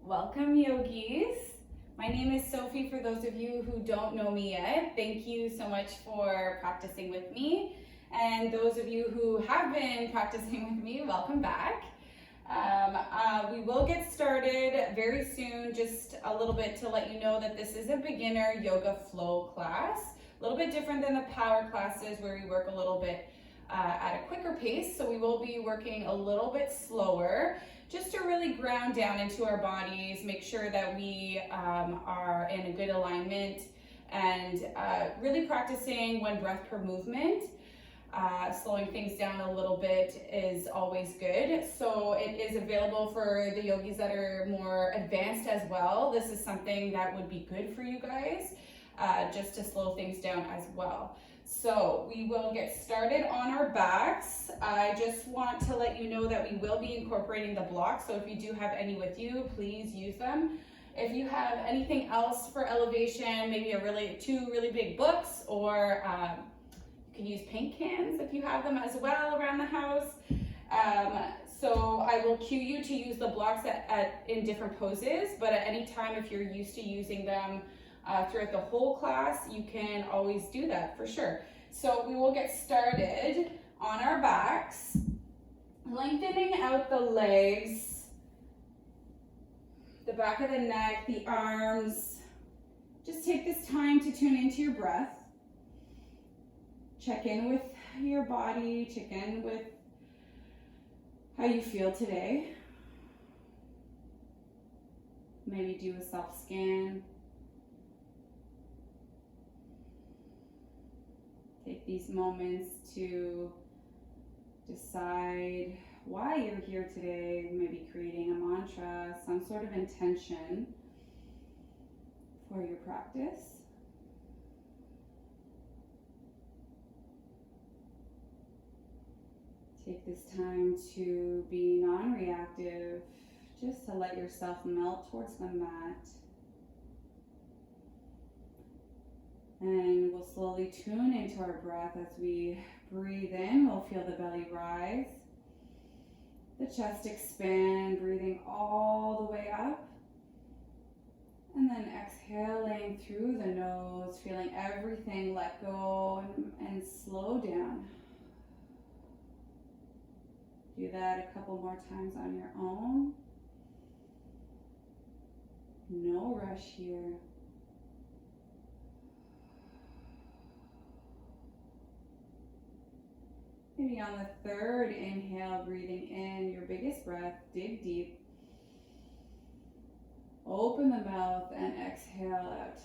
Welcome, yogis. My name is Sophie for those of you who don't know me yet. Thank you so much for practicing with me. And those of you who have been practicing with me, welcome back. We will get started very soon, just a little bit to let you know that this is a beginner yoga flow class. A little bit different than the power classes where we work a little bit at a quicker pace. So we will be working a little bit slower, just to really ground down into our bodies, make sure that we are in a good alignment, and really practicing 1 breath per movement. Slowing things down a little bit is always good. So it is available for the yogis that are more advanced as well. This is something that would be good for you guys, just to slow things down as well. So we will get started on our backs. I just want to let you know that we will be incorporating the blocks. So if you do have any with you, please use them. If you have anything else for elevation, maybe two really big books, or you can use paint cans if you have them as well around the house. So I will cue you to use the blocks in different poses, but at any time if you're used to using them throughout the whole class, you can always do that for sure. So we will get started on our backs, lengthening out the legs, the back of the neck, the arms. Just take this time to tune into your breath. Check in with your body, check in with how you feel today. Maybe do a self-scan. Take these moments to decide why you're here today, maybe creating a mantra, some sort of intention for your practice. Take this time to be non-reactive, just to let yourself melt towards the mat. And we'll slowly tune into our breath as we breathe in. We'll feel the belly rise, the chest expand, breathing all the way up. And then exhaling through the nose, feeling everything let go and slow down. Do that a couple more times on your own. No rush here. Maybe on the 3rd inhale, breathing in your biggest breath, dig deep. Open the mouth and exhale out.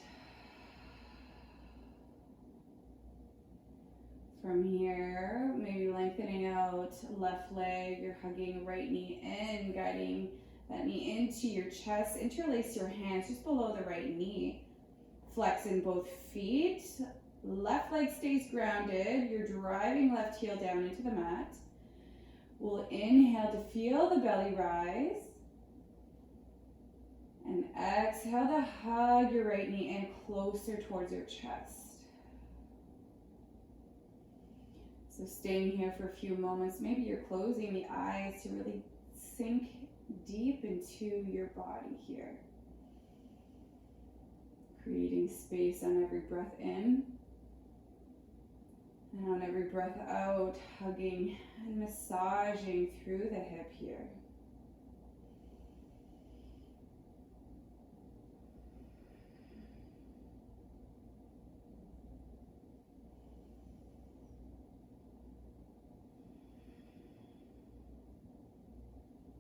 From here, maybe lengthening out left leg, you're hugging right knee in, guiding that knee into your chest. Interlace your hands just below the right knee. Flex in both feet. Left leg stays grounded. You're driving left heel down into the mat. We'll inhale to feel the belly rise. And exhale to hug your right knee in closer towards your chest. So staying here for a few moments, maybe you're closing the eyes to really sink deep into your body here. Creating space on every breath in. And on every breath out, hugging and massaging through the hip here.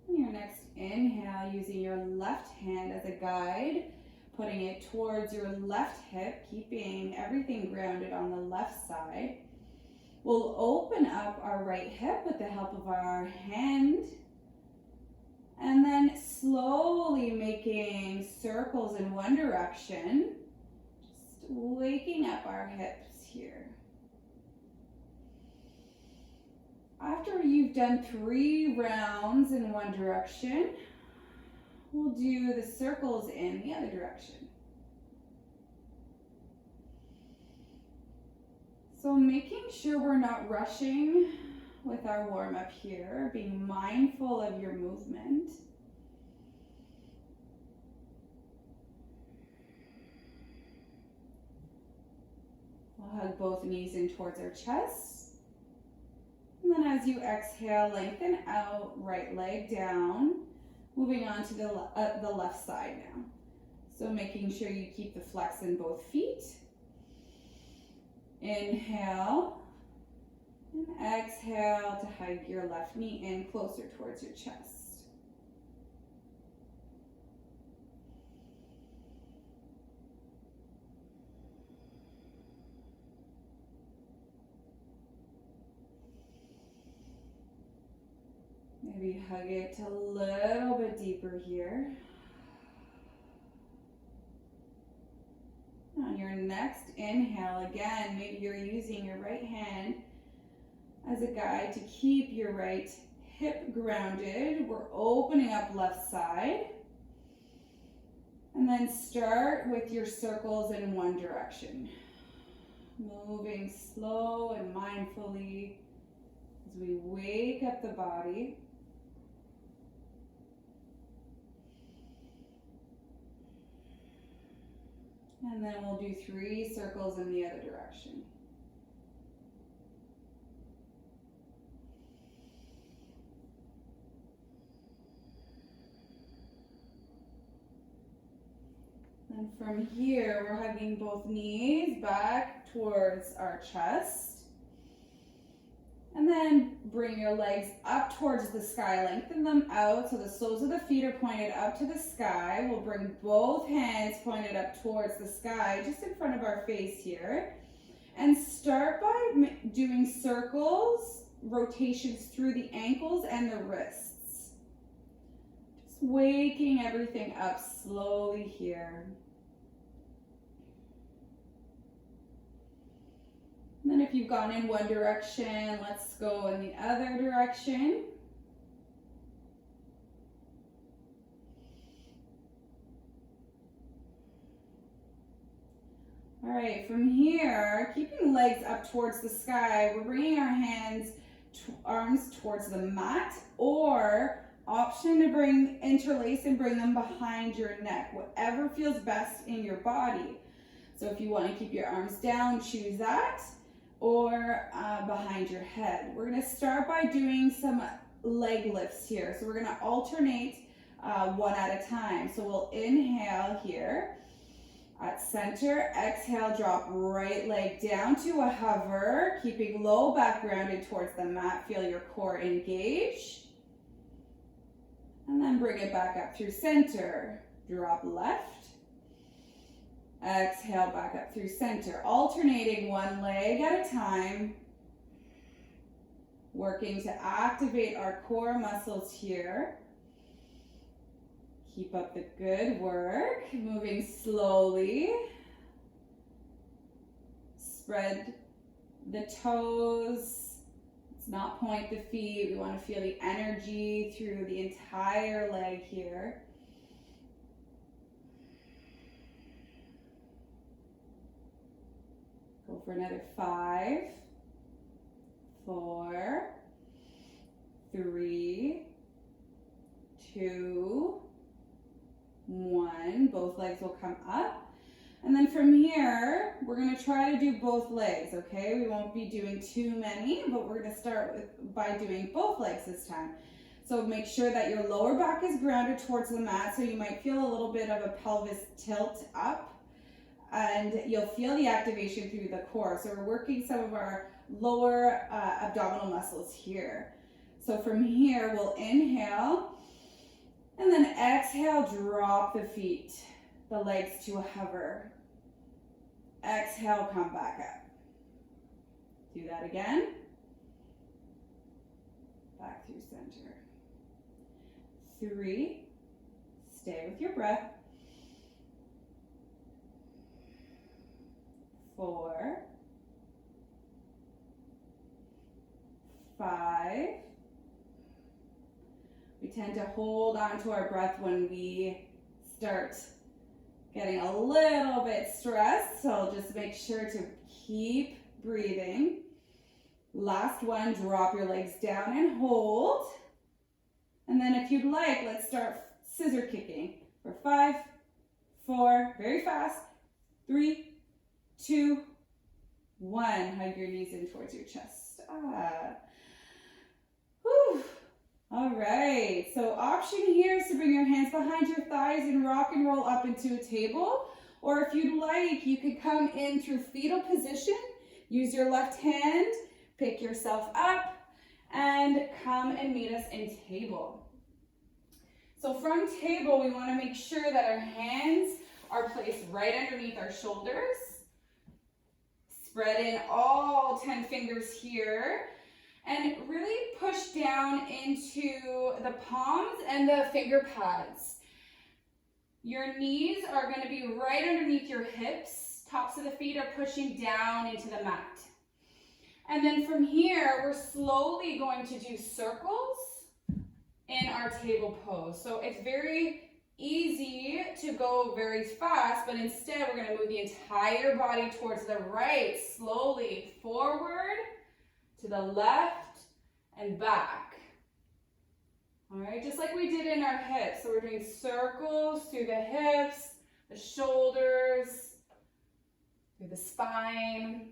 Your next inhale, using your left hand as a guide, putting it towards your left hip, keeping everything grounded on the left side. We'll open up our right hip with the help of our hand, and then slowly making circles in one direction, just waking up our hips here. After you've done 3 rounds in one direction, we'll do the circles in the other direction. So making sure we're not rushing with our warm-up here, being mindful of your movement. We'll hug both knees in towards our chest. And then as you exhale, lengthen out, right leg down. Moving on to the left side now. So making sure you keep the flex in both feet. Inhale. And exhale to hug your left knee in closer towards your chest. Maybe hug it a little bit deeper here. On your next inhale, again, maybe you're using your right hand as a guide to keep your right hip grounded. We're opening up left side. And then start with your circles in one direction. Moving slow and mindfully as we wake up the body. And then we'll do 3 circles in the other direction. And from here, we're hugging both knees back towards our chest. And then bring your legs up towards the sky. Lengthen them out so the soles of the feet are pointed up to the sky. We'll bring both hands pointed up towards the sky, just in front of our face here. And start by doing circles, rotations through the ankles and the wrists. Just waking everything up slowly here. And then if you've gone in one direction, let's go in the other direction. All right, from here, keeping legs up towards the sky, we're bringing our hands, arms towards the mat, or option to interlace and bring them behind your neck, whatever feels best in your body. So if you want to keep your arms down, choose that. Or behind your head. We're gonna start by doing some leg lifts here. So we're gonna alternate one at a time. So we'll inhale here at center, exhale, drop right leg down to a hover, keeping low back grounded towards the mat. Feel your core engage. And then bring it back up through center. Drop left. Exhale back up through center, alternating one leg at a time, working to activate our core muscles here. Keep up the good work, moving slowly. Spread the toes. Let's not point the feet. We want to feel the energy through the entire leg here. Go for another 5, 4, 3, 2, 1. Both legs will come up. And then from here, we're going to try to do both legs, okay? We won't be doing too many, but we're going to start by doing both legs this time. So make sure that your lower back is grounded towards the mat, so you might feel a little bit of a pelvis tilt up. And you'll feel the activation through the core. So we're working some of our lower abdominal muscles here. So from here, we'll inhale, and then exhale, drop the feet, the legs to a hover. Exhale, come back up. Do that again. Back through center. 3, stay with your breath. 4, 5. We tend to hold on to our breath when we start getting a little bit stressed, so just make sure to keep breathing. Last one, drop your legs down and hold. And then if you'd like, let's start scissor kicking for 5, 4, very fast, 3, 2, 1, hug your knees in towards your chest. Whew. All right, so option here is to bring your hands behind your thighs and rock and roll up into a table. Or if you'd like, you could come in through fetal position. Use your left hand, pick yourself up, and come and meet us in table. So from table, we want to make sure that our hands are placed right underneath our shoulders. Spread in all 10 fingers here. And really push down into the palms and the finger pads. Your knees are going to be right underneath your hips. Tops of the feet are pushing down into the mat. And then from here, we're slowly going to do circles in our table pose. So it's very easy to go very fast, but instead we're going to move the entire body towards the right, slowly forward, to the left and back. All right, just like we did in our hips. So we're doing circles through the hips, the shoulders, through the spine.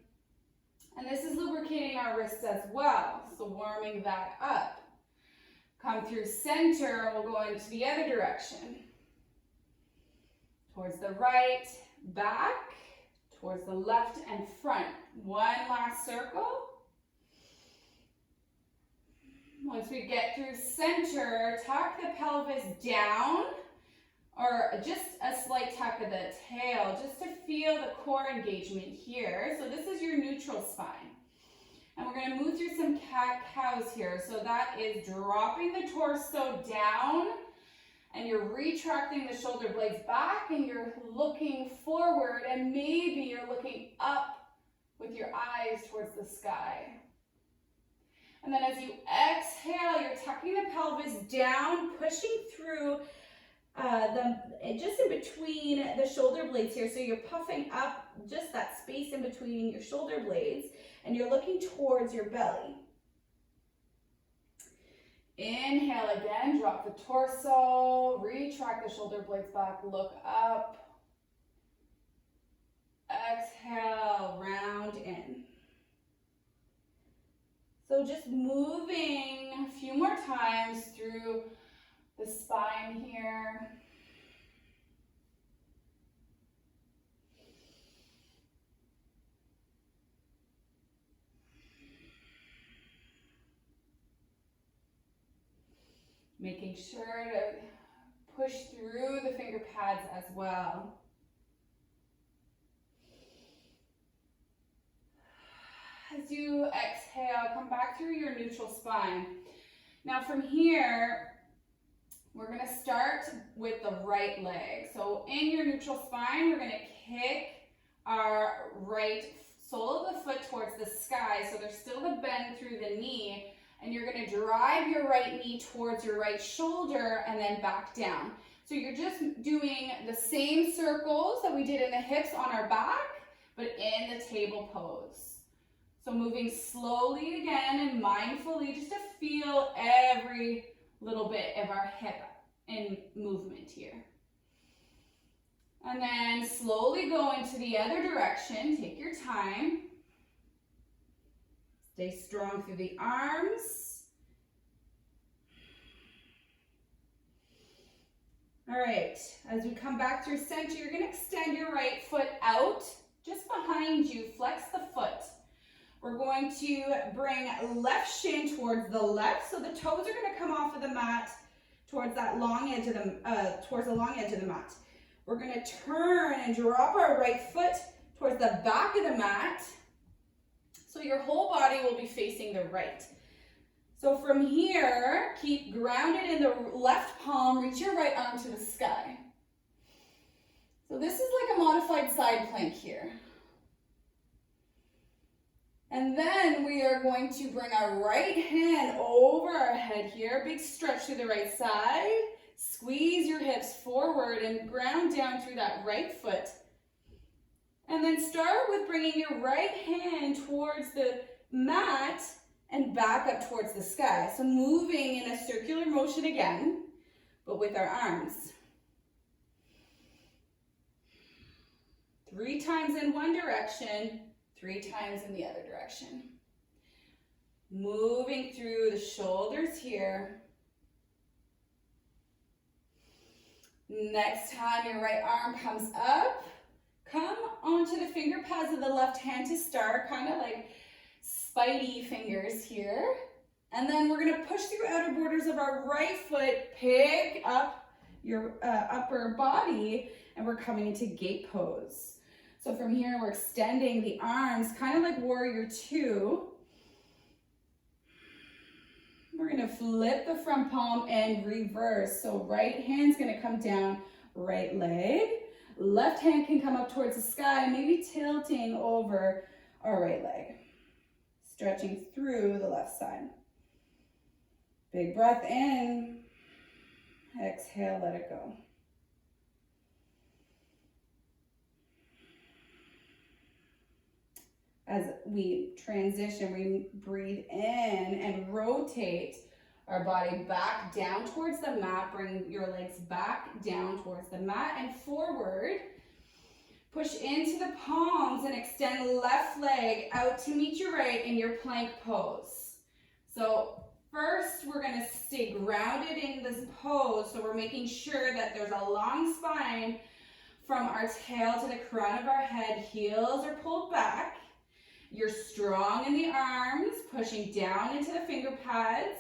And this is lubricating our wrists as well, so warming that up. Come through center, we'll go into the other direction. Towards the right, back, towards the left and front. One last circle. Once we get through center, tuck the pelvis down, or just a slight tuck of the tail, just to feel the core engagement here. So this is your neutral spine. And we're going to move through some cat-cows here. So that is dropping the torso down, and you're retracting the shoulder blades back, and you're looking forward, and maybe you're looking up with your eyes towards the sky. And then as you exhale, you're tucking the pelvis down, pushing through just in between the shoulder blades here. So you're puffing up just that space in between your shoulder blades, and you're looking towards your belly. Inhale again, drop the torso, retract the shoulder blades back, look up. Exhale, round in. So just moving a few more times through the spine here. Making sure to push through the finger pads as well. As you exhale, come back through your neutral spine. Now from here, we're going to start with the right leg. So in your neutral spine, we're going to kick our right sole of the foot towards the sky. So there's still the bend through the knee, and you're going to drive your right knee towards your right shoulder and then back down. So you're just doing the same circles that we did in the hips on our back, but in the table pose. So moving slowly again and mindfully just to feel every little bit of our hip in movement here. And then slowly go into the other direction. Take your time. Stay strong through the arms. All right, as we come back through center, you're going to extend your right foot out just behind you. Flex the foot. We're going to bring left shin towards the left, so the toes are going to come off of the mat towards that long edge of the mat. We're going to turn and drop our right foot towards the back of the mat, so your whole body will be facing the right. So from here, keep grounded in the left palm, reach your right arm to the sky. So this is like a modified side plank here. And then we are going to bring our right hand over our head here. Big stretch to the right side. Squeeze your hips forward and ground down through that right foot. And then start with bringing your right hand towards the mat and back up towards the sky. So moving in a circular motion again, but with our arms. 3 times in one direction, 3 times in the other direction. Moving through the shoulders here. Next time your right arm comes up, come onto the finger pads of the left hand to start, kind of like spidey fingers here. And then we're gonna push through outer borders of our right foot, pick up your upper body, and we're coming into gate pose. So from here, we're extending the arms, kind of like warrior two. We're gonna flip the front palm and reverse. So right hand's gonna come down, right leg. Left hand can come up towards the sky, maybe tilting over our right leg. Stretching through the left side. Big breath in. Exhale, let it go. As we transition, we breathe in and rotate our body back down towards the mat. Bring your legs back down towards the mat and forward. Push into the palms and extend left leg out to meet your right in your plank pose. So first, we're gonna stay grounded in this pose. So we're making sure that there's a long spine from our tail to the crown of our head. Heels are pulled back. You're strong in the arms, pushing down into the finger pads.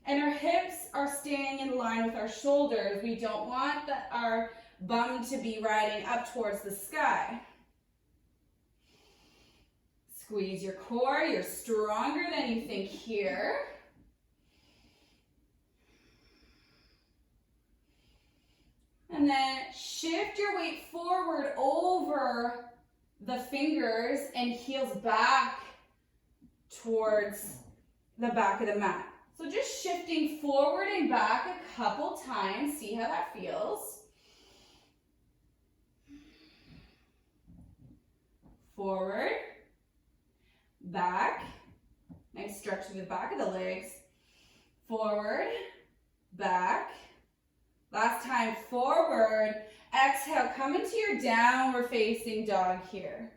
And our hips are staying in line with our shoulders. We don't want our bum to be riding up towards the sky. Squeeze your core. You're stronger than you think here. And then shift your weight forward over the fingers and heels back towards the back of the mat. So just shifting forward and back a couple times. See how that feels. Forward, back. Nice stretch through the back of the legs. Forward, back. Last time, forward. Exhale, come into your downward facing dog here.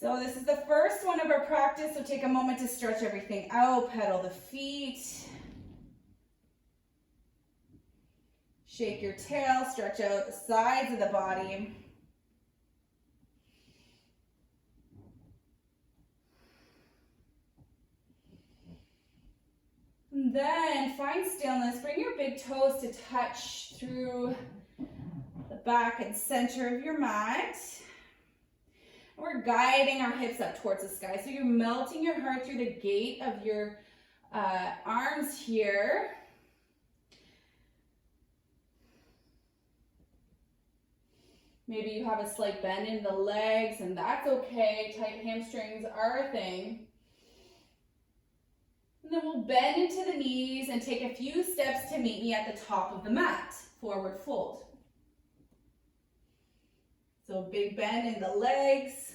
So this is the first one of our practice, so take a moment to stretch everything out, pedal the feet. Shake your tail, stretch out the sides of the body. And then find stillness. Bring your big toes to touch through the back and center of your mat. We're guiding our hips up towards the sky. So you're melting your heart through the gate of your arms here. Maybe you have a slight bend in the legs, and that's okay. Tight hamstrings are a thing. And then we'll bend into the knees and take a few steps to meet me at the top of the mat. Forward fold. So big bend in the legs.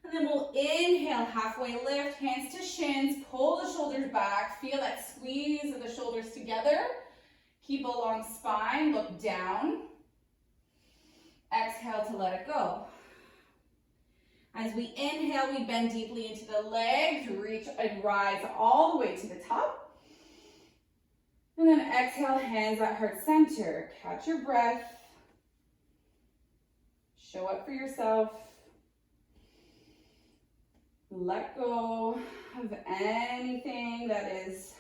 And then we'll inhale, halfway lift, hands to shins, pull the shoulders back. Feel that squeeze of the shoulders together. Keep a long spine, look down. Exhale to let it go. As we inhale, we bend deeply into the legs, reach and rise all the way to the top. And then exhale, hands at heart center. Catch your breath. Show up for yourself. Let go of anything that is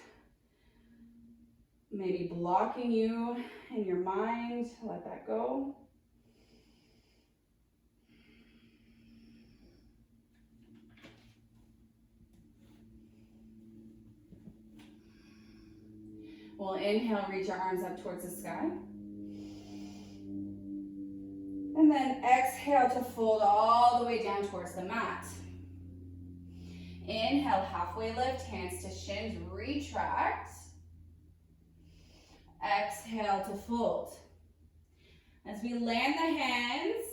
maybe blocking you in your mind. Let that go. We'll inhale, reach our arms up towards the sky. And then exhale to fold all the way down towards the mat. Inhale, halfway lift, hands to shins, retract. Exhale to fold. As we land the hands,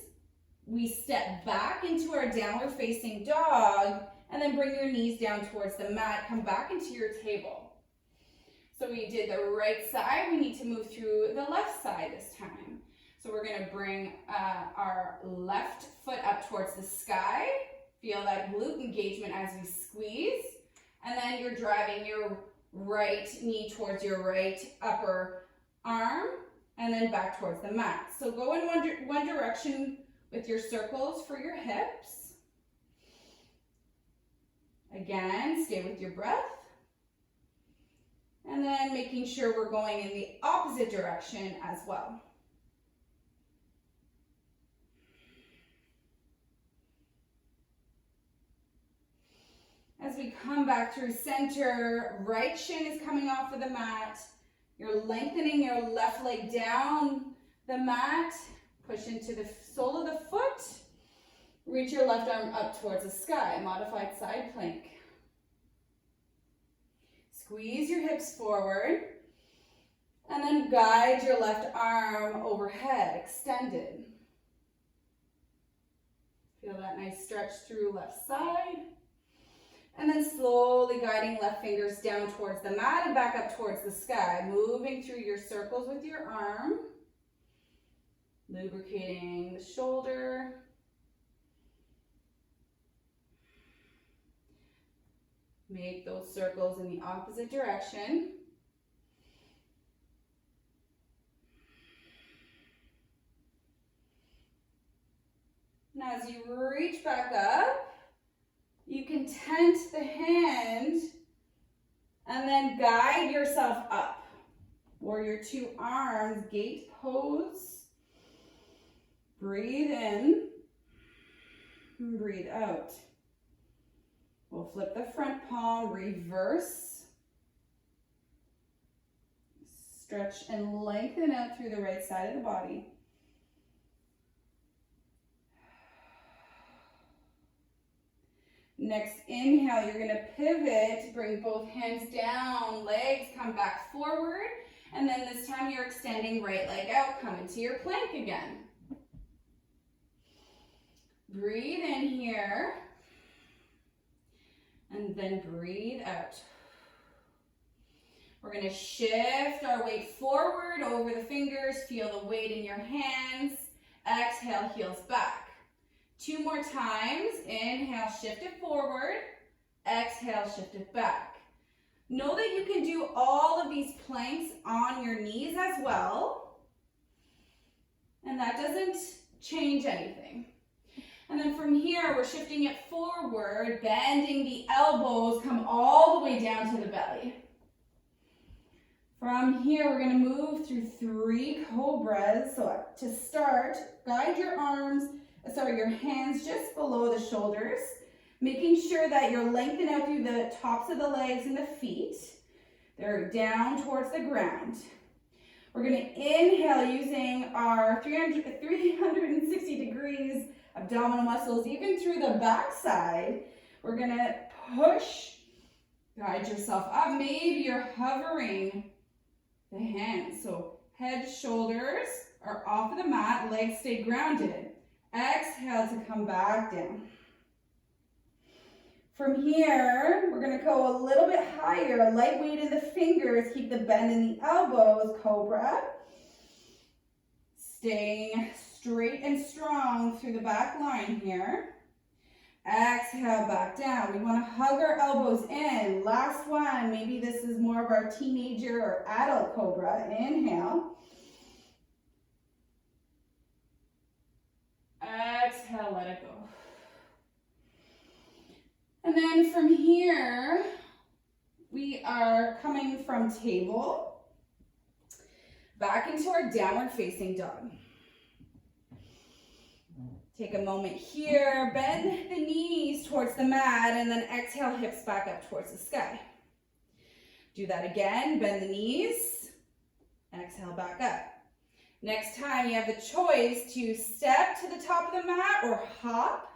we step back into our downward facing dog, and then bring your knees down towards the mat. Come back into your table. So we did the right side, we need to move through the left side this time. So we're gonna bring our left foot up towards the sky. Feel that glute engagement as we squeeze. And then you're driving your right knee towards your right upper arm and then back towards the mat. So go in one direction with your circles for your hips. Again, stay with your breath. And then making sure we're going in the opposite direction as well. As we come back through center, right shin is coming off of the mat. You're lengthening your left leg down the mat. Push into the sole of the foot. Reach your left arm up towards the sky, modified side plank. Squeeze your hips forward. And then guide your left arm overhead, extended. Feel that nice stretch through left side. And then slowly guiding left fingers down towards the mat and back up towards the sky. Moving through your circles with your arm. Lubricating the shoulder. Make those circles in the opposite direction. And as you reach back up, you can tent the hand and then guide yourself up. Warrior two arms, gate pose. Breathe in and breathe out. We'll flip the front palm, reverse. Stretch and lengthen out through the right side of the body. Next inhale, you're gonna pivot, bring both hands down, legs come back forward, and then this time you're extending right leg out, come into your plank again. Breathe in here, and then breathe out. We're gonna shift our weight forward over the fingers, feel the weight in your hands. Exhale, heels back. 2 more times. Inhale, shift it forward. Exhale, shift it back. Know that you can do all of these planks on your knees as well. And that doesn't change anything. And then from here, we're shifting it forward, bending the elbows, come all the way down to the belly. From here, we're gonna move through 3 cobras. So to start, guide your your hands just below the shoulders, making sure that you're lengthened out through the tops of the legs and the feet. They're down towards the ground. We're gonna inhale using our 360 degrees abdominal muscles, even through the back side. We're gonna push, guide yourself up. Maybe you're hovering the hands. So head, shoulders are off of the mat, legs stay grounded. Exhale to come back down. From here, we're gonna go a little bit higher, light weight in the fingers, keep the bend in the elbows, cobra. Staying straight and strong through the back line here. Exhale, back down. We wanna hug our elbows in. Last one, maybe this is more of our teenager or adult cobra. Inhale. Exhale, let it go. And then from here, we are coming from table back into our downward facing dog. Take a moment here, bend the knees towards the mat, and then exhale, hips back up towards the sky. Do that again, bend the knees, exhale back up. Next time, you have the choice to step to the top of the mat or hop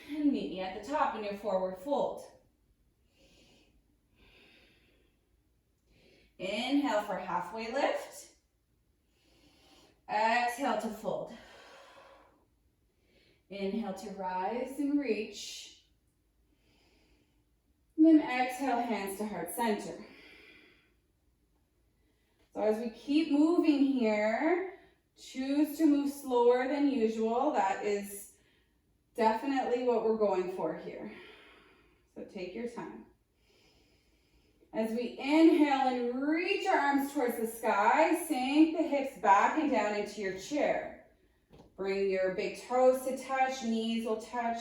and meet me at the top in your forward fold. Inhale for halfway lift. Exhale to fold. Inhale to rise and reach. And then exhale, hands to heart center. So as we keep moving here, choose to move slower than usual. That is definitely what we're going for here. So take your time. As we inhale and reach our arms towards the sky, sink the hips back and down into your chair. Bring your big toes to touch, knees will touch.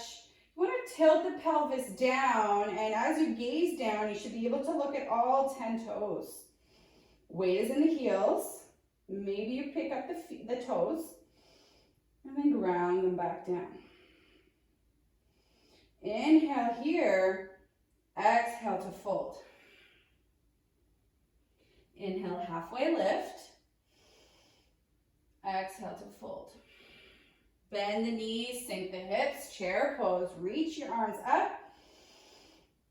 You want to tilt the pelvis down, and as you gaze down, you should be able to look at all 10 toes. Weight is in the heels. Maybe you pick up the toes, and then ground them back down. Inhale here, exhale to fold. Inhale, halfway lift. Exhale to fold. Bend the knees, sink the hips, chair pose. Reach your arms up,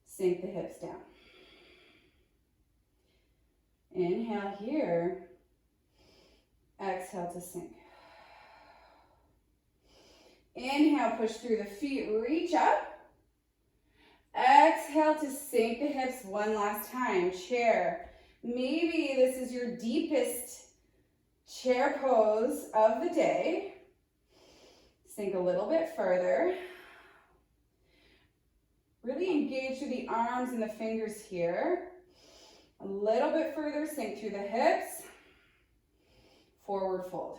sink the hips down. Inhale here. Exhale to sink. Inhale, push through the feet, reach up. Exhale to sink the hips one last time, chair. Maybe this is your deepest chair pose of the day. Sink a little bit further. Really engage through the arms and the fingers here. A little bit further, sink through the hips. Forward fold.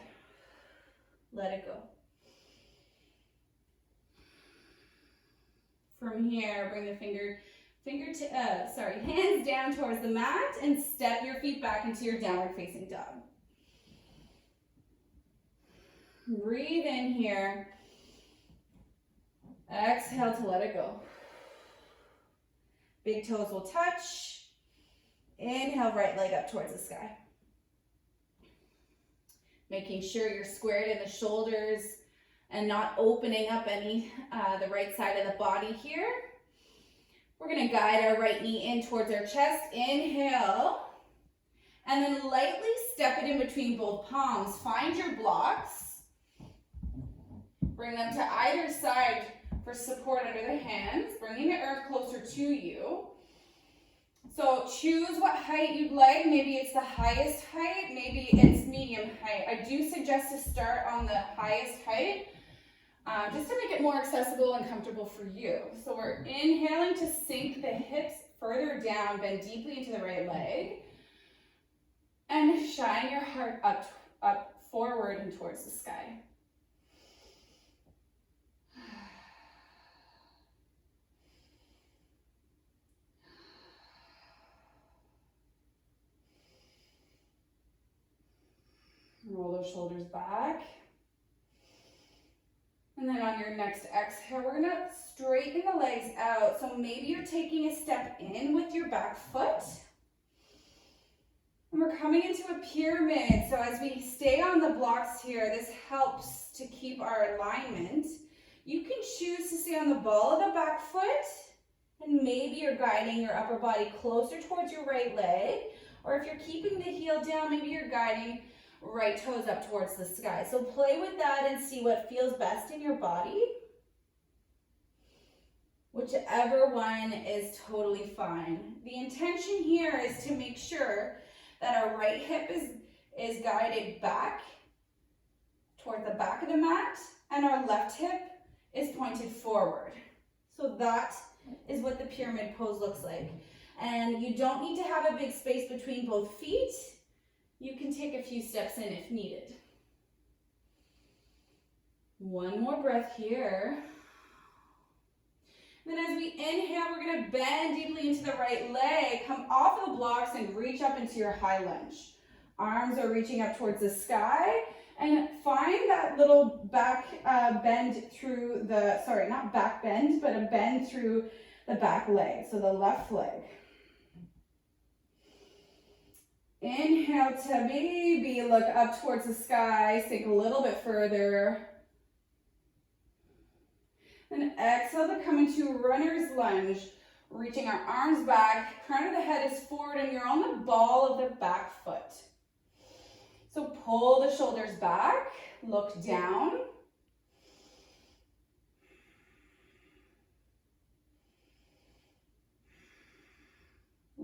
Let it go. From here, bring the hands down towards the mat and step your feet back into your downward facing dog. Breathe in here. Exhale to let it go. Big toes will touch. Inhale, right leg up towards the sky. Making sure you're squared in the shoulders and not opening up the right side of the body here. We're gonna guide our right knee in towards our chest. Inhale, and then lightly step it in between both palms. Find your blocks. Bring them to either side for support under the hands, bringing the earth closer to you. So choose what height you'd like. Maybe it's the highest height, maybe it's medium height. I do suggest to start on the highest height, just to make it more accessible and comfortable for you. So we're inhaling to sink the hips further down, bend deeply into the right leg, and shine your heart up forward and towards the sky. Roll those shoulders back. And then on your next exhale, we're gonna straighten the legs out. So maybe you're taking a step in with your back foot. And we're coming into a pyramid. So as we stay on the blocks here, this helps to keep our alignment. You can choose to stay on the ball of the back foot, and maybe you're guiding your upper body closer towards your right leg. Or if you're keeping the heel down, maybe you're guiding right toes up towards the sky. So play with that and see what feels best in your body. Whichever one is totally fine. The intention here is to make sure that our right hip is guided back toward the back of the mat, and our left hip is pointed forward. So that is what the pyramid pose looks like. And you don't need to have a big space between both feet. You can take a few steps in if needed. One more breath here. Then as we inhale, we're gonna bend deeply into the right leg, come off the blocks and reach up into your high lunge. Arms are reaching up towards the sky, and find that little back bend through the, sorry, not back bend, but a bend through the back leg, so the left leg. Inhale to maybe look up towards the sky, sink a little bit further. Then exhale to come into runner's lunge, reaching our arms back, crown of the head is forward, and you're on the ball of the back foot. So pull the shoulders back, look down.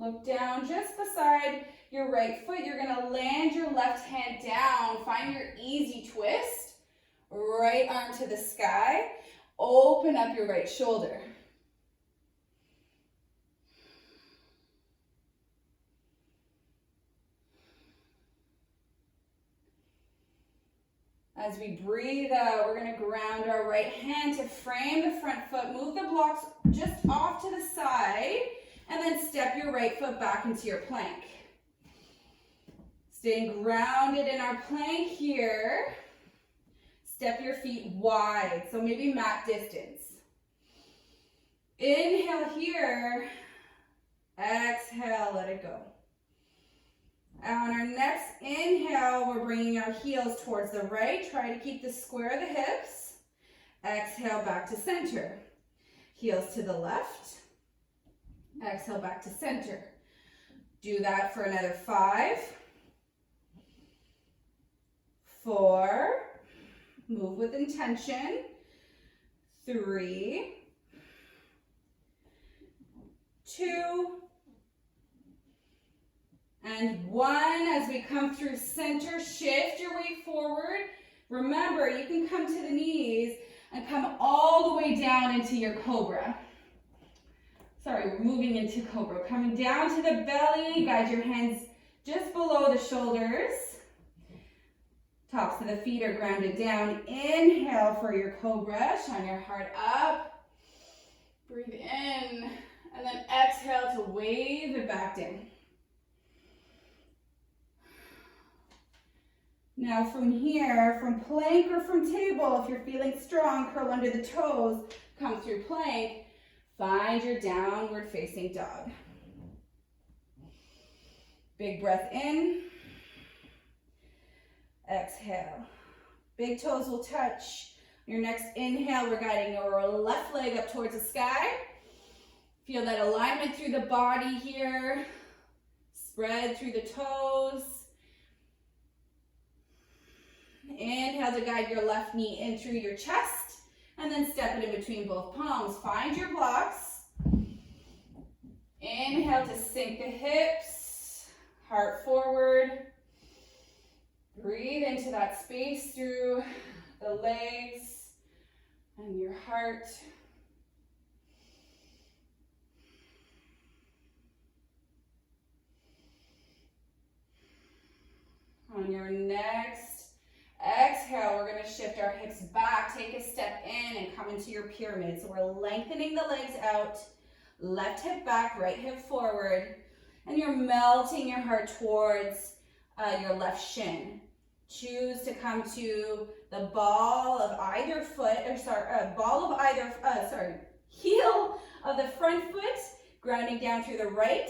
Look down just beside your right foot. You're gonna land your left hand down. Find your easy twist. Right arm to the sky. Open up your right shoulder. As we breathe out, we're going to ground our right hand to frame the front foot. Move the blocks just off to the side, and then step your right foot back into your plank. Staying grounded in our plank here. Step your feet wide, so maybe mat distance. Inhale here. Exhale, let it go. On our next inhale, we're bringing our heels towards the right. Try to keep the square of the hips. Exhale back to center. Heels to the left. Exhale back to center. Do that for another 5, 4, move with intention, 3, 2, and 1. As we come through center, shift your weight forward. Remember, you can come to the knees and come all the way down into your cobra. Sorry, we're moving into cobra. Coming down to the belly, guide your hands just below the shoulders. Tops of the feet are grounded down. Inhale for your cobra. Shine your heart up. Breathe in. And then exhale to wave it back down. Now from here, from plank or from table, if you're feeling strong, curl under the toes, come through plank. Find your downward facing dog. Big breath in. Exhale. Big toes will touch. Your next inhale, we're guiding our left leg up towards the sky. Feel that alignment through the body here. Spread through the toes. Inhale to guide your left knee in through your chest, and then step it in between both palms. Find your blocks. Inhale to sink the hips, heart forward. Breathe into that space through the legs and your heart. On your next exhale, we're going to shift our hips back, take a step in and come into your pyramid. So we're lengthening the legs out, left hip back, right hip forward, and you're melting your heart towards your left shin. Choose to come to the ball of either foot, heel of the front foot, grounding down through the right,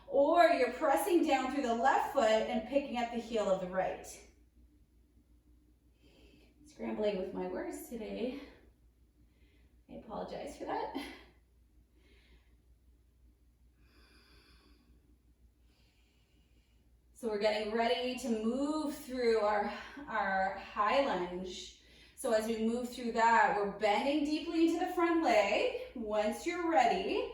or you're pressing down through the left foot and picking up the heel of the right. Scrambling with my words today. I apologize for that. So we're getting ready to move through our high lunge. So as we move through that, we're bending deeply into the front leg. Once you're ready,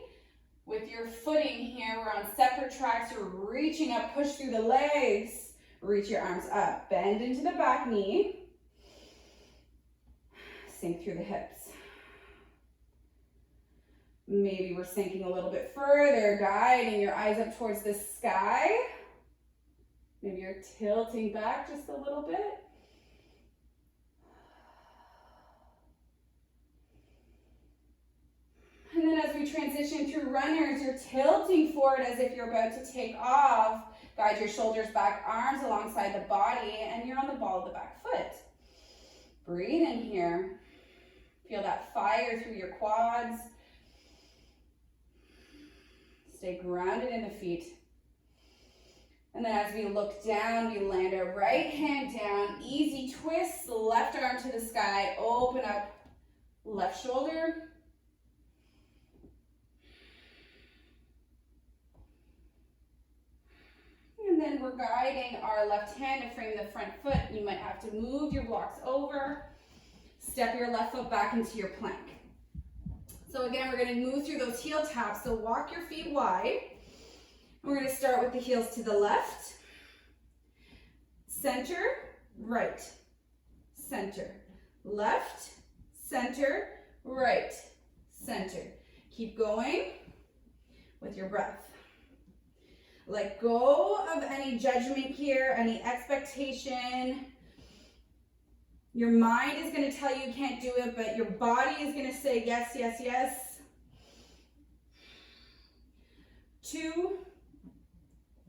with your footing here, we're on separate tracks. You're reaching up, push through the legs. Reach your arms up, bend into the back knee. Sink through the hips. Maybe we're sinking a little bit further, guiding your eyes up towards the sky. Maybe you're tilting back just a little bit. And then as we transition through runners, you're tilting forward as if you're about to take off. Guide your shoulders back, arms alongside the body, and you're on the ball of the back foot. Breathe in here. Feel that fire through your quads. Stay grounded in the feet. And then as we look down, we land our right hand down. Easy twist, left arm to the sky. Open up left shoulder. And then we're guiding our left hand to frame the front foot. You might have to move your blocks over. Step your left foot back into your plank. So again, we're going to move through those heel taps. So walk your feet wide. We're going to start with the heels to the left, center, right, center, left, center, right, center. Keep going with your breath. Let go of any judgment here, any expectation. Your mind is going to tell you you can't do it, but your body is going to say yes, yes, yes. 2,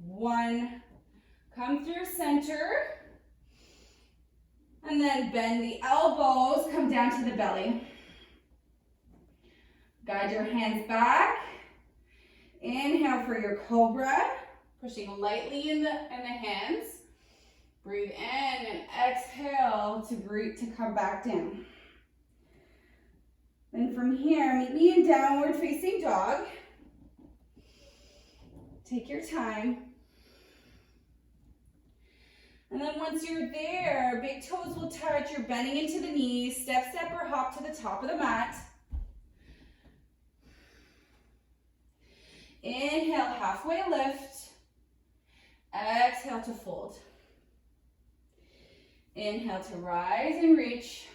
1, come through center, and then bend the elbows, come down to the belly. Guide your hands back. Inhale for your cobra, pushing lightly in the hands. Breathe in and exhale to come back down. Then from here, meet me in downward facing dog. Take your time. And then once you're there, big toes will touch. You're bending into the knees. Step, step, or hop to the top of the mat. Inhale, halfway lift. Exhale to fold. Inhale to rise and reach.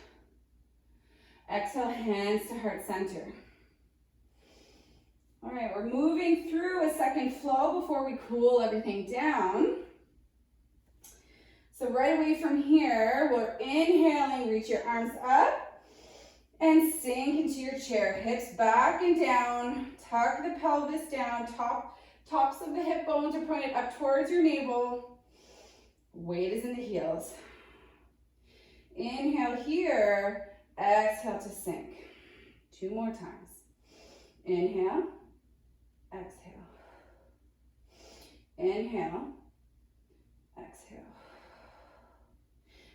Exhale, hands to heart center. All right, we're moving through a second flow before we cool everything down. So right away from here, we're inhaling, reach your arms up and sink into your chair. Hips back and down, tuck the pelvis down, tops of the hip bones are pointed up towards your navel. Weight is in the heels. Inhale here, exhale to sink. 2 more times. Inhale, exhale. Inhale, exhale.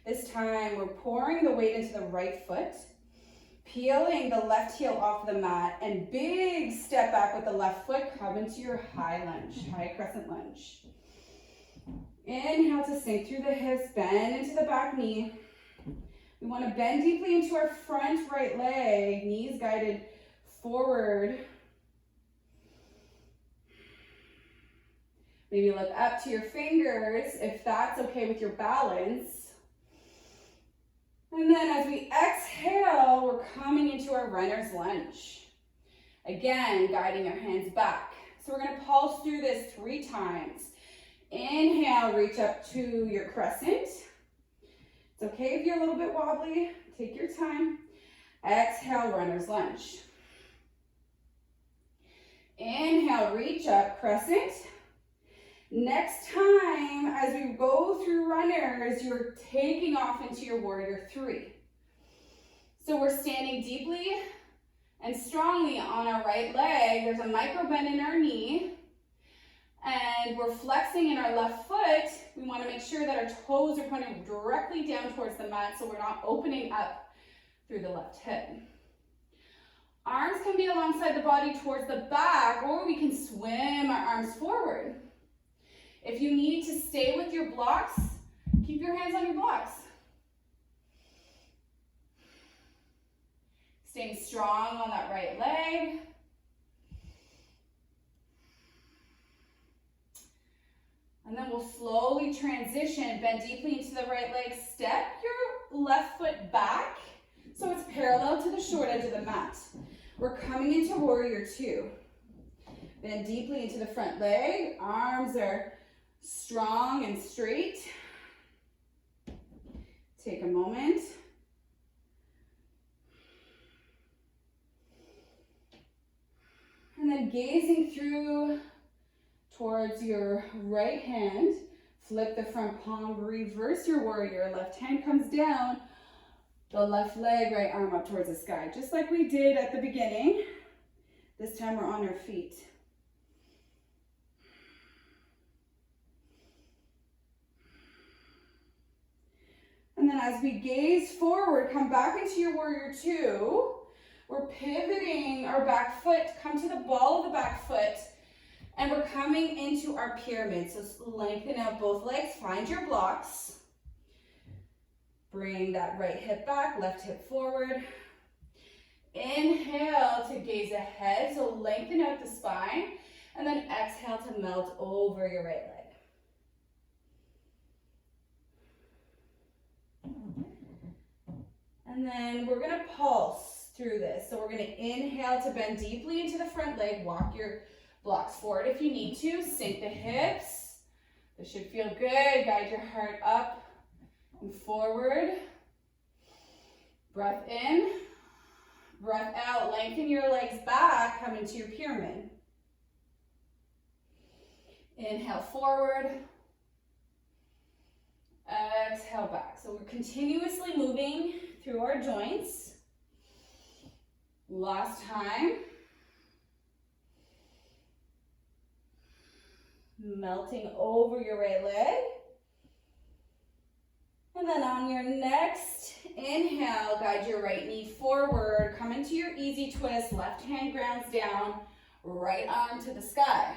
This time we're pouring the weight into the right foot, peeling the left heel off the mat, and big step back with the left foot. Come into your high lunge, high crescent lunge. Inhale to sink through the hips, bend into the back knee. We want to bend deeply into our front right leg, knees guided forward. Maybe look up to your fingers if that's okay with your balance. And then as we exhale, we're coming into our runner's lunge. Again, guiding our hands back. So we're going to pulse through this 3 times. Inhale, reach up to your crescent. It's okay if you're a little bit wobbly. Take your time. Exhale, runner's lunge. Inhale, reach up, crescent. Next time, as we go through runners, you're taking off into your warrior 3. So we're standing deeply and strongly on our right leg. There's a micro bend in our knee. And we're flexing in our left foot. We want to make sure that our toes are pointing directly down towards the mat so we're not opening up through the left hip. Arms can be alongside the body towards the back, or we can swim our arms forward. If you need to stay with your blocks, keep your hands on your blocks. Staying strong on that right leg. And then we'll slowly transition, bend deeply into the right leg, step your left foot back so it's parallel to the short edge of the mat. We're coming into warrior 2. Bend deeply into the front leg, arms are strong and straight. Take a moment. And then gazing through towards your right hand, flip the front palm, reverse your warrior. Left hand comes down, the left leg, right arm up towards the sky. Just like we did at the beginning. This time we're on our feet. And then as we gaze forward, come back into your warrior 2. We're pivoting our back foot, come to the ball of the back foot, and we're coming into our pyramid. So lengthen out both legs, find your blocks. Bring that right hip back, left hip forward. Inhale to gaze ahead, so lengthen out the spine. And then exhale to melt over your right leg. And then we're gonna pulse through this. So we're gonna inhale to bend deeply into the front leg. Walk your blocks forward if you need to. Sink the hips. This should feel good. Guide your heart up and forward. Breath in. Breath out. Lengthen your legs back. Come into your pyramid. Inhale forward. Exhale back. So we're continuously moving through our joints. Last time. Melting over your right leg. And then on your next inhale, guide your right knee forward. Come into your easy twist. Left hand grounds down. Right arm to the sky.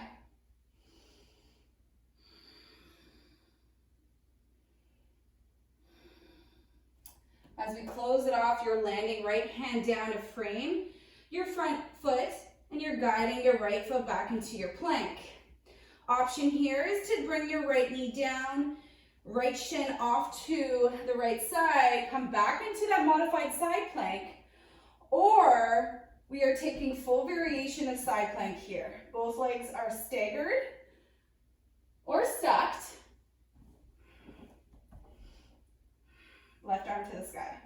As we close it off, you're landing right hand down to frame your front foot, and you're guiding your right foot back into your plank. Option here is to bring your right knee down, right shin off to the right side, come back into that modified side plank, or we are taking full variation of side plank here. Both legs are staggered or stacked. Left arm to the sky.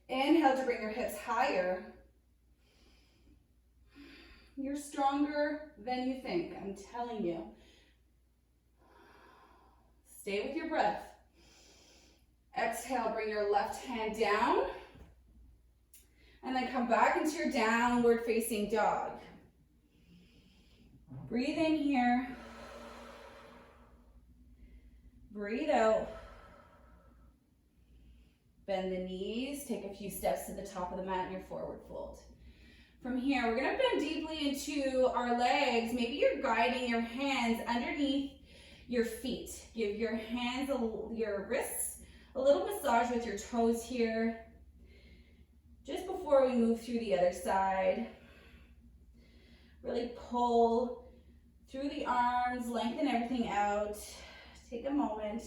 Inhale to bring your hips higher. You're stronger than you think, I'm telling you. Stay with your breath. Exhale, bring your left hand down. And then come back into your downward facing dog. Breathe in here. Breathe out. Bend the knees, take a few steps to the top of the mat in your forward fold. From here, we're gonna bend deeply into our legs. Maybe you're guiding your hands underneath your feet. Give your hands, your wrists, a little massage with your toes here. Just before we move through the other side. Really pull through the arms, lengthen everything out. Take a moment.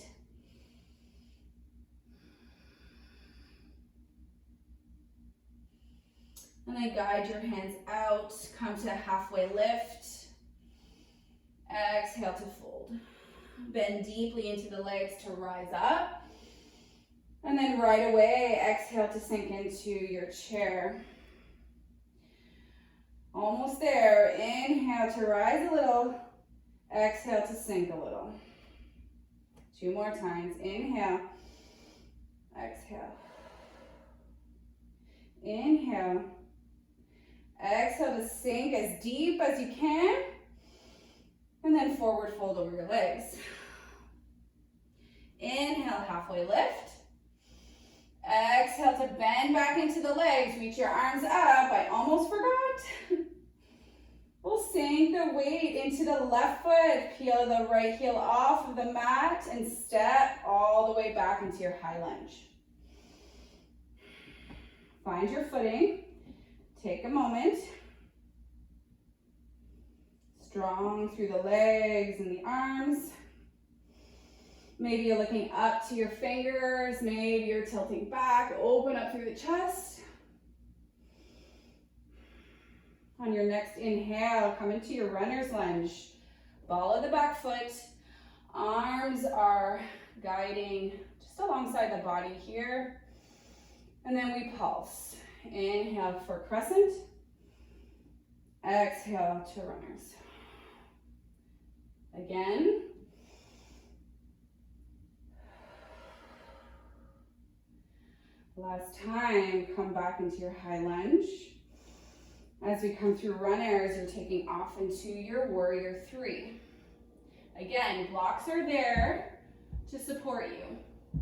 And then guide your hands out, come to a halfway lift. Exhale to fold. Bend deeply into the legs to rise up. And then right away, exhale to sink into your chair. Almost there. Inhale to rise a little. Exhale to sink a little. 2 more times. Inhale. Exhale. Inhale. Exhale to sink as deep as you can. And then forward fold over your legs. Inhale, halfway lift. Exhale to bend back into the legs. Reach your arms up. I almost forgot. We'll sink the weight into the left foot. Peel the right heel off of the mat and step all the way back into your high lunge. Find your footing. Take a moment. Strong through the legs and the arms. Maybe you're looking up to your fingers. Maybe you're tilting back. Open up through the chest. On your next inhale, come into your runner's lunge. Ball of the back foot. Arms are guiding just alongside the body here. And then we pulse. Inhale for crescent. Exhale to runners. Again. Last time, come back into your high lunge. As we come through runners, you're taking off into your warrior 3. Again, blocks are there to support you.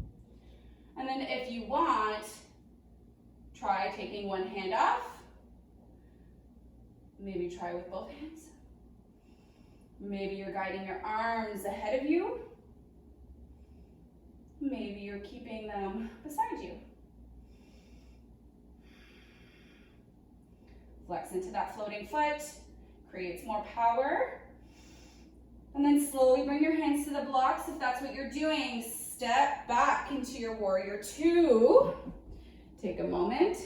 And then if you want, try taking one hand off. Maybe try with both hands. Maybe you're guiding your arms ahead of you. Maybe you're keeping them beside you. Flex into that floating foot, creates more power. And then slowly bring your hands to the blocks if that's what you're doing. Step back into your warrior two. Take a moment.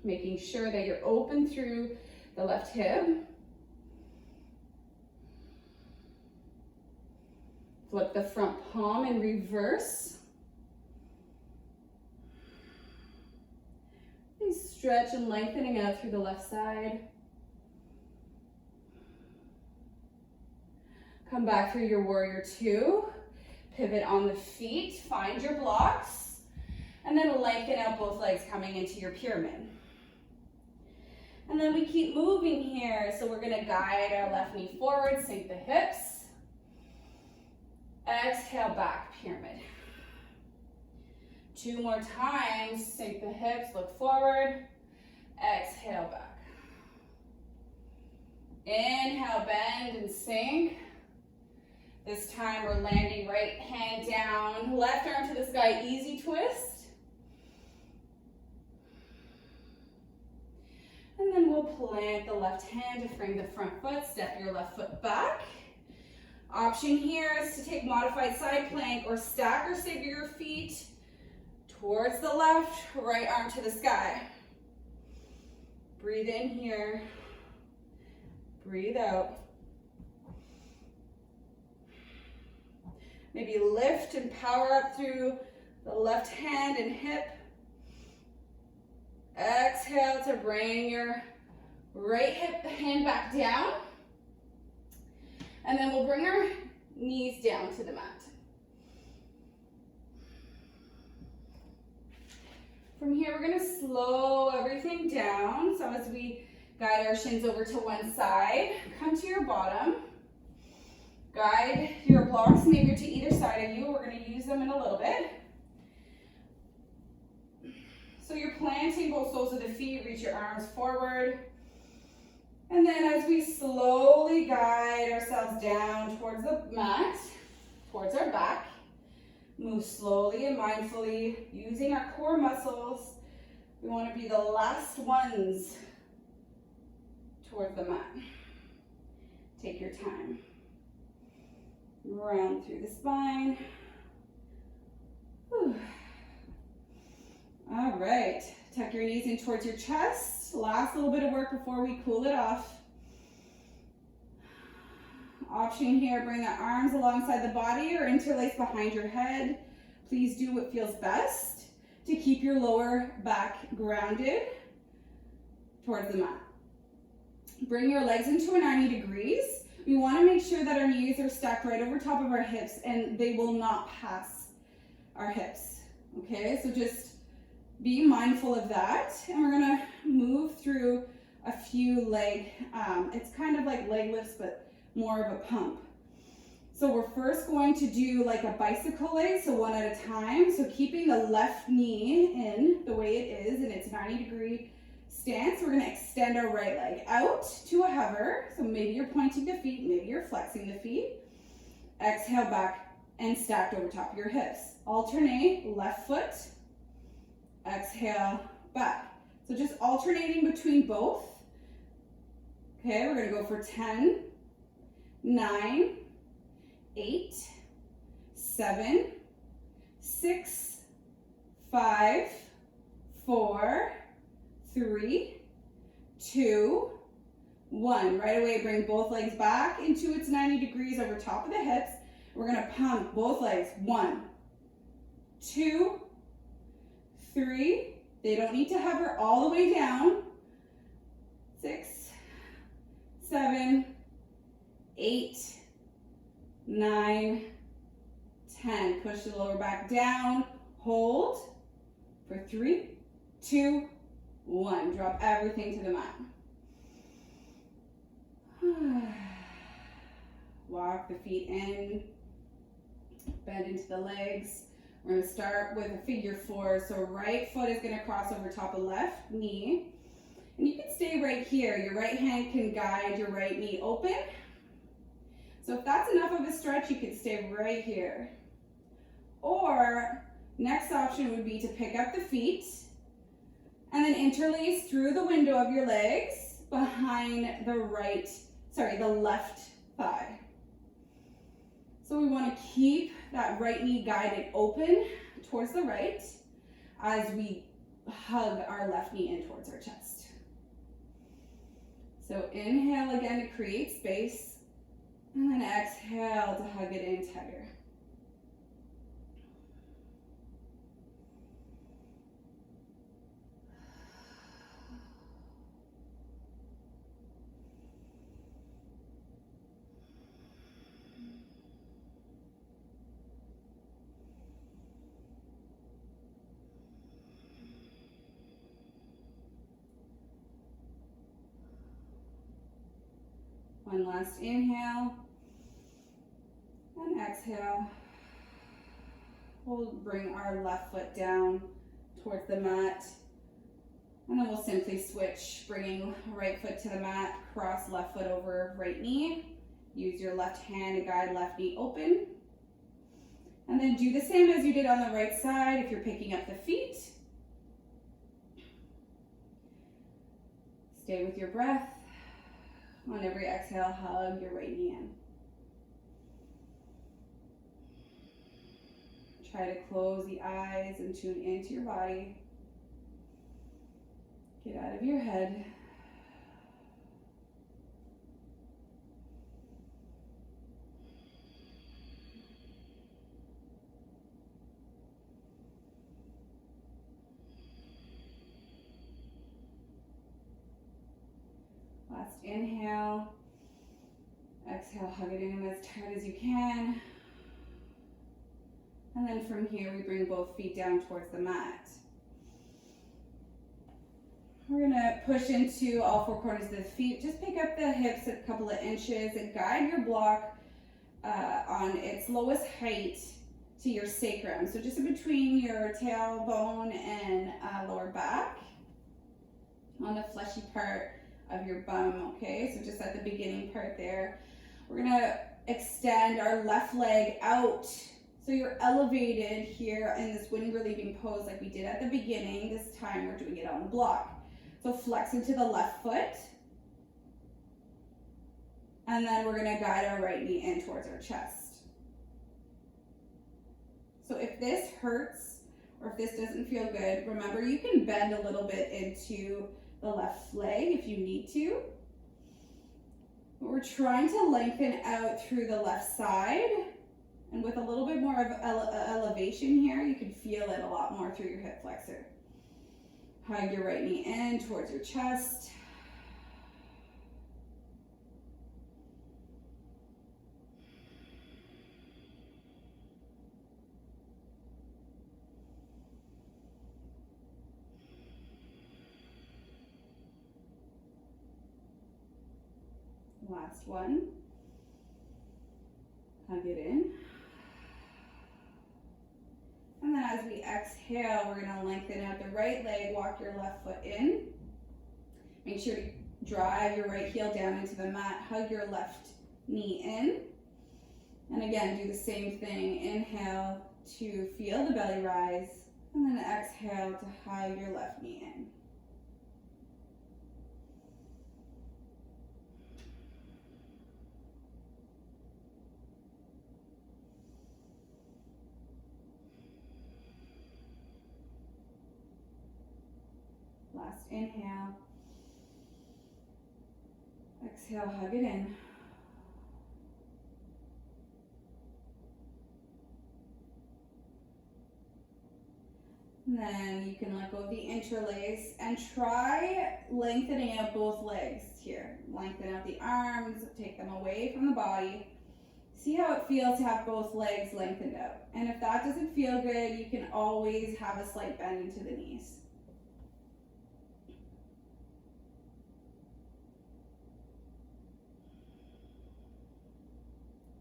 Making sure that you're open through the left hip. Flip the front palm in reverse. Stretch and lengthening out through the left side. Come back through your warrior two. Pivot on the feet, find your blocks, and then lengthen out both legs coming into your pyramid. And then we keep moving here. So we're gonna guide our left knee forward, sink the hips. Exhale, back pyramid. Two more times, sink the hips, look forward. Exhale, back. Inhale, bend and sink. This time we're landing right hand down, left arm to the sky, easy twist. And then we'll plant the left hand to frame the front foot, step your left foot back. Option here is to take modified side plank or stack or stagger your feet towards the left, right arm to the sky. Breathe in here, breathe out. Maybe lift and power up through the left hand and hip. Exhale to bring your right hip hand back down. And then we'll bring our knees down to the mat. From here, we're gonna slow everything down. So as we guide our shins over to one side, come to your bottom. Guide your blocks maybe to either side of you. We're gonna use them in a little bit. So you're planting both soles of the feet, reach your arms forward. And then as we slowly guide ourselves down towards the mat, towards our back, move slowly and mindfully using our core muscles. We want to be the last ones towards the mat. Take your time. Round through the spine. Whew. All right, tuck your knees in towards your chest. Last little bit of work before we cool it off. Option here, bring the arms alongside the body or interlace behind your head. Please do what feels best to keep your lower back grounded towards the mat. Bring your legs into a 90 degrees. We want to make sure that our knees are stacked right over top of our hips and they will not pass our hips. Okay, so just be mindful of that. And we're gonna move through a few leg, it's kind of like leg lifts, but more of a pump. So we're first going to do like a bicycle leg, so one at a time. So keeping the left knee in the way it is in its 90-degree stance, we're gonna extend our right leg out to a hover. So maybe you're pointing the feet, maybe you're flexing the feet. Exhale back and stacked over top of your hips. Alternate left foot, exhale back. So just alternating between both. Okay, we're gonna go for 10, 9, 8, 7, 6, 5, 4, 3, 2, 1. Right away, bring both legs back into its 90 degrees over top of the hips. We're gonna pump both legs. 1, 2, 3. They don't need to hover all the way down. 6, 7, 8, 9, 10. Push the lower back down. Hold for 3, 2, 1. Drop everything to the mat. Walk the feet in. Bend into the legs. We're going to start with a figure 4. So right foot is going to cross over top of left knee. And you can stay right here. Your right hand can guide your right knee open. So if that's enough of a stretch, you can stay right here. Or next option would be to pick up the feet And then interlace through the window of your legs behind the left thigh. So we want to keep that right knee guided open towards the right as we hug our left knee in towards our chest. So inhale again to create space, and then exhale to hug it in tighter. One last inhale and exhale. We'll bring our left foot down towards the mat, and then we'll simply switch, bringing right foot to the mat, cross left foot over right knee. Use your left hand to guide left knee open. And then do the same as you did on the right side if you're picking up the feet. Stay with your breath. On every exhale, hug your right knee in. Try to close the eyes and tune into your body. Get out of your head. Last inhale. Exhale, hug it in as tight as you can. And then from here, we bring both feet down towards the mat. We're gonna push into all four corners of the feet. Just pick up the hips a couple of inches and guide your block on its lowest height to your sacrum. So just in between your tailbone and lower back on the fleshy part of your bum, okay? So just at the beginning part there. We're gonna extend our left leg out. So you're elevated here in this wind relieving pose like we did at the beginning. This time we're doing it on the block. So flex into the left foot. And then we're gonna guide our right knee in towards our chest. So if this hurts or if this doesn't feel good, remember you can bend a little bit into the left leg if you need to. But we're trying to lengthen out through the left side. And with a little bit more of elevation here, you can feel it a lot more through your hip flexor. Hug your right knee in towards your chest. Last one. Hug it in. And then as we exhale, we're going to lengthen out the right leg, walk your left foot in. Make sure to drive your right heel down into the mat, hug your left knee in. And again, do the same thing. Inhale to feel the belly rise, and then exhale to hug your left knee in. Last inhale. Exhale, hug it in. And then you can let go of the interlace and try lengthening out both legs here. Lengthen out the arms, take them away from the body. See how it feels to have both legs lengthened out. And if that doesn't feel good, you can always have a slight bend into the knees.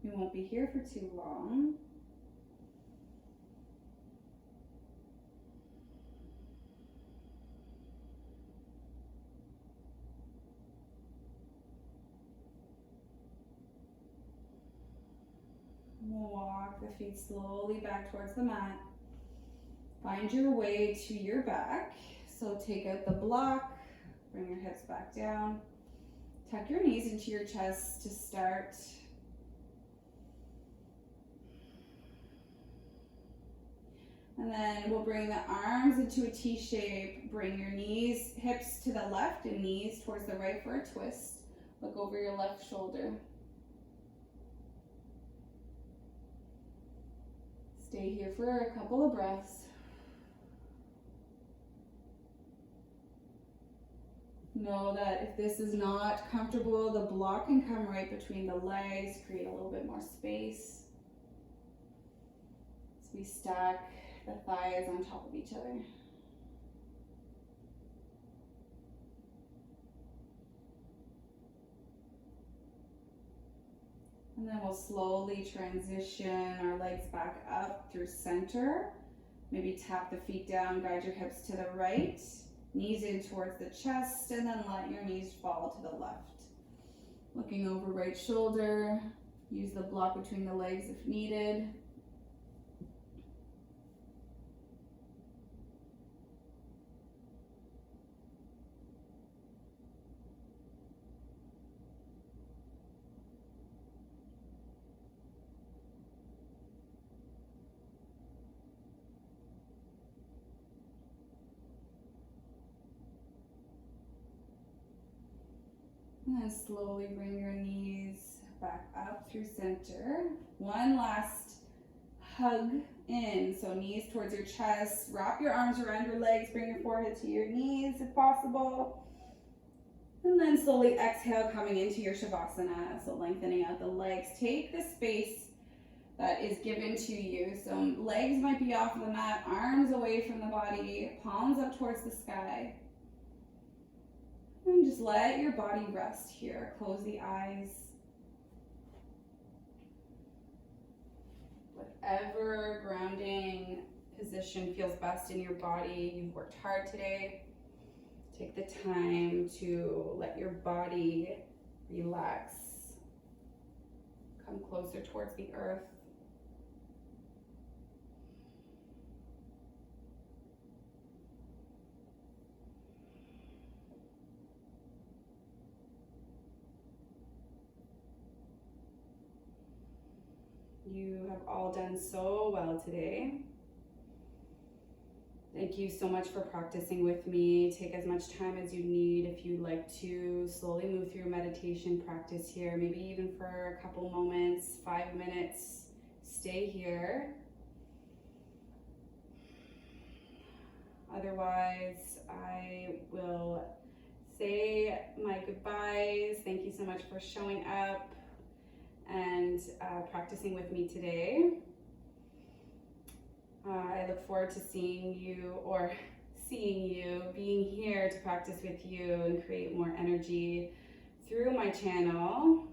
We won't be here for too long. We'll walk the feet slowly back towards the mat. Find your way to your back. So take out the block, bring your hips back down, tuck your knees into your chest to start. And then we'll bring the arms into a T shape. Bring your knees, hips to the left and knees towards the right for a twist. Look over your left shoulder. Stay here for a couple of breaths. Know that if this is not comfortable, the block can come right between the legs, create a little bit more space. As we stack the thighs on top of each other. And then we'll slowly transition our legs back up through center. Maybe tap the feet down, guide your hips to the right, knees in towards the chest, and then let your knees fall to the left. Looking over right shoulder, use the block between the legs if needed. And then slowly bring your knees back up through center. One last hug in. So knees towards your chest. Wrap your arms around your legs. Bring your forehead to your knees if possible. And then slowly exhale, coming into your Shavasana. So lengthening out the legs. Take the space that is given to you. So legs might be off the mat, arms away from the body, palms up towards the sky. And just let your body rest here. Close the eyes. Whatever grounding position feels best in your body. You've worked hard today. Take the time to let your body relax. Come closer towards the earth. You have all done so well today. Thank you so much for practicing with me. Take as much time as you need if you'd like to slowly move through meditation practice here, maybe even for a couple moments, 5 minutes. Stay here. Otherwise, I will say my goodbyes. Thank you so much for showing up and practicing with me today. I look forward to seeing you being here to practice with you and create more energy through my channel.